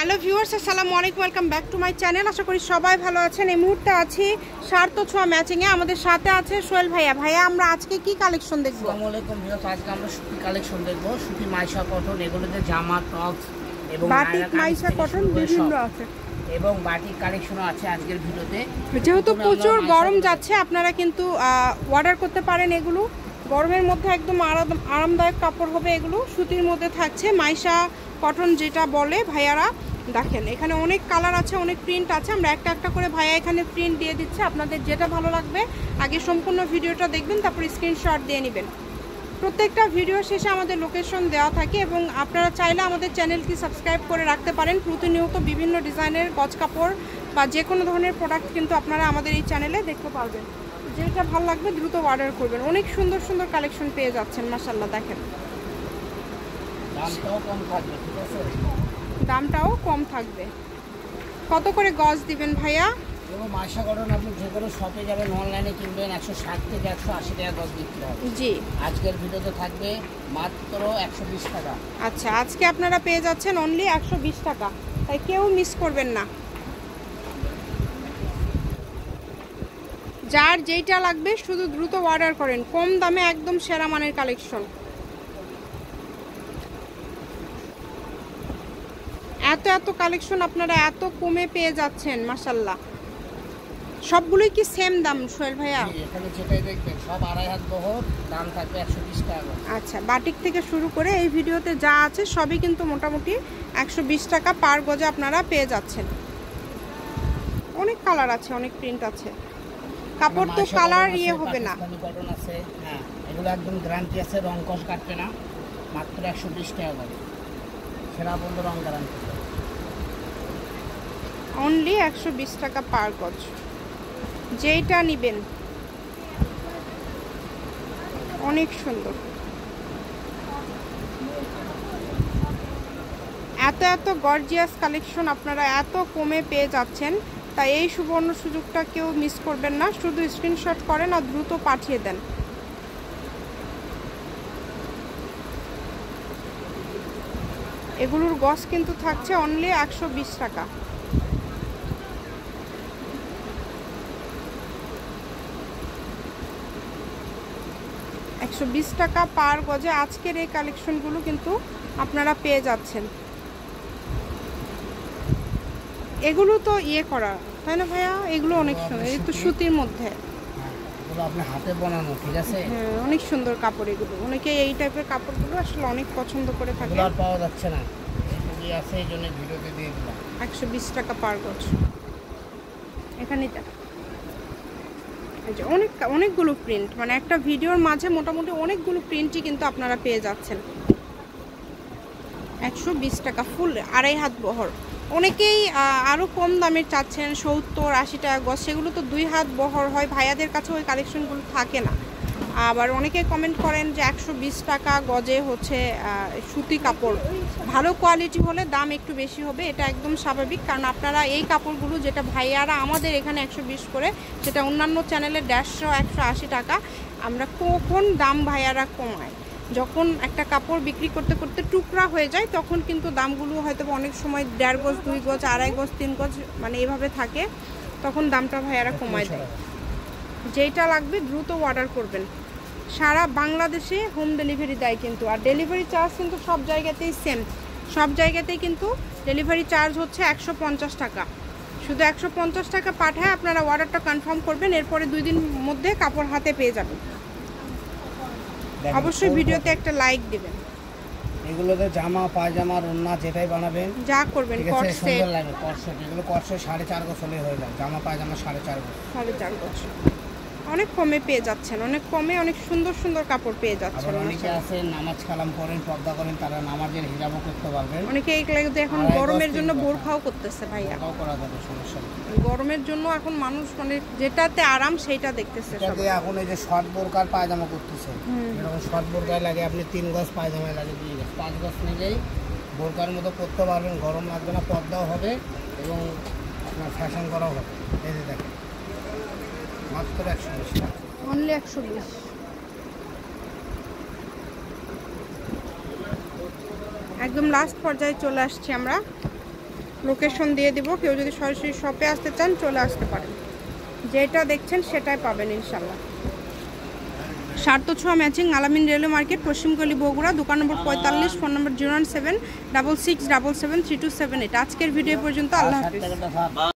Hello viewers, আসসালামু আলাইকুম, welcome back to my channel. আশা করি সবাই ভালো আছেন। এই মুহূর্তে আছি স্বার্থ ছোঁয়া ম্যাচিংয়ে। আমাদের সাথে আছে সোহেল ভাইয়া। ভাইয়া, আমরা আজকে কি কালেকশন দেখবো? আসসালামু আলাইকুম ভিউয়ার্স, আজকে আমরা সুতি কালেকশন দেখবো। সুতি মাইশা কটন, এগুলোতে জামা, টপস এবং বাটিক মাইশা কটন বিভিন্ন আছে এবং বাটিক কালেকশনও আছে আজকের ভিডিওতে। যেহেতু প্রচুর গরম যাচ্ছে, আপনারা কিন্তু অর্ডার করতে পারেন। এগুলো গরমের মধ্যে একদম আরামদায়ক কাপড় হবে। এগুলো সুতির মধ্যে থাকছে, মাইশা কটন যেটা বলে ভাইয়ারা। দেখেন এখানে অনেক কালার আছে, অনেক প্রিন্ট আছে। আমরা একটা একটা করে ভাইয়া এখানে প্রিন্ট দিয়ে দিচ্ছে। আপনাদের যেটা ভালো লাগবে আগে সম্পূর্ণ ভিডিওটা দেখবেন, তারপর স্ক্রিনশট দিয়ে নেবেন। প্রত্যেকটা ভিডিও শেষে আমাদের লোকেশন দেওয়া থাকে এবং আপনারা চাইলে আমাদের চ্যানেলটি সাবস্ক্রাইব করে রাখতে পারেন। প্রতিনিয়ত বিভিন্ন ডিজাইনের গজ কাপড় বা যে কোনো ধরনের প্রোডাক্ট কিন্তু আপনারা আমাদের এই চ্যানেলে দেখতে পারবেন। যেটা ভালো লাগবে দ্রুত অর্ডার করবেন। অনেক সুন্দর সুন্দর কালেকশন পেয়ে যাচ্ছেন মাশাআল্লাহ। দেখেন দামটাও কম থাকবে, ঠিক আছে? দামটাও কম থাকবে। কত করে গজ দিবেন ভাইয়া? এবং মাইশা কটন আপনি যে কোনো শপে যাবেন, অনলাইনে কিনবেন, 160 থেকে 180 টাকা গজ বিক্রি হবে। জি, আজকের ভিডিওতে থাকবে মাত্র 120 টাকা। আচ্ছা, আজকে আপনারা পেয়ে যাচ্ছেন অনলি 120 টাকা, তাই কেউ মিস করবেন না। যার যেইটা লাগবে শুধু দ্রুত অর্ডার করেন। কম দামে একদম সেরা মানের কালেকশন। এত এত কালেকশন আপনারা এত কমে পেয়ে যাচ্ছেন মাশাআল্লাহ। সবগুলোই কি সেম দাম সোহেল ভাইয়া? এখানে যেটাই দেখবেন সব আড়াই হাত বহর, দাম থাকবে 120 টাকা। আচ্ছা, বাটিক থেকে শুরু করে এই ভিডিওতে যা আছে সবই কিন্তু মোটামুটি 120 টাকা পার গজে আপনারা পেয়ে যাচ্ছেন। অনেক কালার আছে, অনেক প্রিন্ট আছে। কাপড় তো কালার ইয়ে হবে না। কটন আছে, হ্যাঁ, এগুলো একদম গ্যারান্টি আছে, রং কস কাটবে না। মাত্র 120 টাকা করে সেরা বন্ধ, রং গ্যারান্টি। অনলি 120 টাকা পার গজ, যেইটা নেবেন। অনেক সুন্দর। এত এত গর্জিয়াস কালেকশন আপনারা এত কমে পেয়ে যাচ্ছেন, তাই এই সুবর্ণ সুযোগটা কেউ মিস করবেন না। শুধু স্ক্রিনশট করেন আর দ্রুত পাঠিয়ে দেন। এগুলোর গজ কিন্তু থাকছে অনলি 120 টাকা। টাকা পার গজে আজকের এই কালেকশনগুলো কিন্তু আপনারা পেয়ে যাচ্ছেন। এগুলো তো ইয়ে করা, তাই না ভাইয়া? এগুলো অনেক সুন্দর, এই তো সুতির মধ্যে, এগুলো আপনি হাতে বানানো, ঠিক আছে? হ্যাঁ, অনেক সুন্দর কাপড় এগুলো। অনেকে এই টাইপের কাপড়গুলো আসলে অনেক পছন্দ করে থাকে। এগুলো আর পাওয়া যাচ্ছে না, এই আছে, এই জন্য ভিডিওতে দিয়ে দিলাম। 120 টাকা পার গজ। এখানে অনেকগুলো প্রিন্ট, মানে একটা ভিডিওর মাঝে মোটামুটি অনেকগুলো প্রিন্টই কিন্তু আপনারা পেয়ে যাচ্ছেন। 120 টাকা ফুল আড়াই হাত বহর। অনেকেই আরও কম দামের চাচ্ছেন, 70-80 টাকা গজ। সেগুলো তো 2 হাত বহর হয়, ভাইয়াদের কাছে ওই কালেকশনগুলো থাকে না। আবার অনেকে কমেন্ট করেন যে 120 টাকা গজে হচ্ছে সুতি কাপড়। ভালো কোয়ালিটি হলে দাম একটু বেশি হবে, এটা একদম স্বাভাবিক। কারণ আপনারা এই কাপড়গুলো যেটা ভাইয়ারা আমাদের এখানে 120 করে, সেটা অন্যান্য চ্যানেলে 150-180 টাকা। আমরা কখন দাম ভাইয়ারা কমায়, যখন একটা কাপড় বিক্রি করতে করতে টুকরা হয়ে যায় তখন কিন্তু দামগুলো হয়তো অনেক সময় 1.5 গজ, 2 গজ, 2.5 গজ, 3 গজ মানে এইভাবে থাকে, তখন দামটা ভাইয়ারা কমায় দেয়। যেটা লাগবে দ্রুত অর্ডার করবেন। সারা বাংলাদেশে হোম ডেলিভারি দেয় কিন্তু, আর ডেলিভারি চার্জ কিন্তু সব জায়গাতেই সেম। সব জায়গাতেই কিন্তু ডেলিভারি চার্জ হচ্ছে 150 টাকা। শুধু 150 টাকা পাঠায় আপনারা অর্ডারটা কনফার্ম করবেন, এরপরে 2 দিন মধ্যে কাপড় হাতে পেয়ে যাবেন। অবশ্যই ভিডিওতে একটা লাইক দিবেন। এগুলোতে জামা, পায়জামা, ওড়না যেটাই বানাবেন, যা করবেন কর্সেট, সুন্দর লাগে কর্সেট। এগুলো কর্সেট 4.5 গজ হলে হয়ে যায়, জামা পায়জামা 4.5 গজ। 4.5 গজ অনেক কমে পেয়ে যাচ্ছেন, অনেক কমে অনেক সুন্দর সুন্দর কাপড় পেয়ে যাচ্ছেন। অনেকে আছে নামাজ কালাম করেন, পর্দা করেন, তারা নামাজের হিজাবও করতে পারবেন। অনেকে এইগুলো এখন গরমের জন্য বোরখাও করতেছে ভাইয়া। বোরখাও করা যাবে, সমস্যা নেই। গরমের জন্য এখন মানুষ মানে যেটাতে আরাম সেইটা দেখতেছে সবাই। এখন এই যে শর্ট বোরকার পায়জামা করতেছে, এরকম শর্ট বোরকায় লাগে আপনি 3 গজ, পায়জামায় লাগে 2 গজ। 5 গজ নিলেই বোরকার মতো করতে পারবেন, গরম লাগবে না, পর্দাও হবে এবং আপনার ফ্যাশন করাও হবে। এই যে দেখেন মাত্র 120 টাকা, অনলি 120। একদম লাস্ট পর্যায়ে চলে আসছি আমরা। লোকেশন দিয়ে দিব, কেউ যদি সরাসরি শপে আসতে চান চলে আসতে পারেন, যেটা দেখছেন সেটাই পাবেন ইনশাল্লাহ। শার্ট তো ছোঁয়া ম্যাচিং, আলামিন রেলওয়ে মার্কেট, পশ্চিমগলি, বগুড়া, দোকান নম্বর 45, ফোন নম্বর 01766773278। আজকের ভিডিও পর্যন্ত, আল্লাহ হাফিজ।